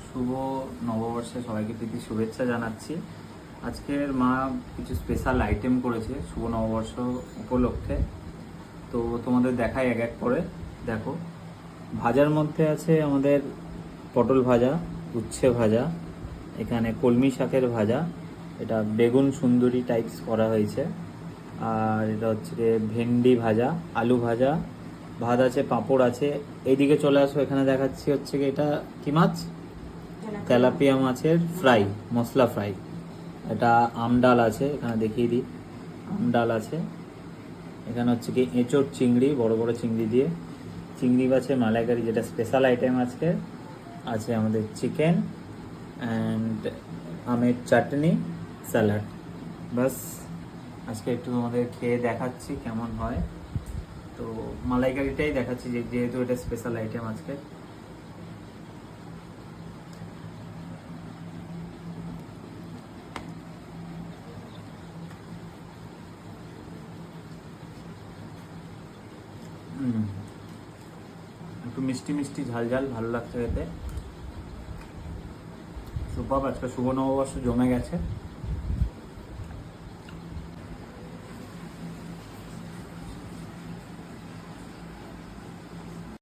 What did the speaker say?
শুভ নববর্ষে সবাইকে প্রীতি শুভেচ্ছা জানাচ্ছি। আজকের মা কিছু স্পেশাল আইটেম করেছে শুভ নববর্ষ উপলক্ষে, তো তোমাদের দেখাই এক এক করে। দেখো, ভাজার মধ্যে আছে আমাদের পটল ভাজা, উচ্ছে ভাজা, এখানে কলমি শাকের ভাজা, এটা বেগুন সুন্দরী টাইপস করা হয়েছে, আর এটা হচ্ছে গিয়ে ভেন্ডি ভাজা, আলু ভাজা, ভাত আছে, পাঁপড় আছে। এইদিকে চলে আসো, এখানে দেখাচ্ছি হচ্ছে কি এটা কি মাছ, তেলাপিয়া মাছের ফ্রাই, মশলা ফ্রাই। এটা আম ডাল আছে, এখানে দেখিয়ে দিই, আম ডাল আছে। এখানে হচ্ছে কি এঁচোড় চিংড়ি, বড় বড় চিংড়ি দিয়ে চিংড়ি মাছের মালাইকারি, যেটা স্পেশাল আইটেম আজকে আছে। আমাদের চিকেন অ্যান্ড আমের চাটনি, স্যালাড। বাস, আজকে একটু তোমাদের খেয়ে দেখাচ্ছি কেমন হয়। তো মালাইকারিটাই দেখাচ্ছি, যেহেতু এটা স্পেশাল আইটেম আজকে। একটু মিষ্টি মিষ্টি ঝাল ঝাল, ভালো লাগছে খেতে। সুপার, আজকে শুভ নববর্ষ জমে গেছে।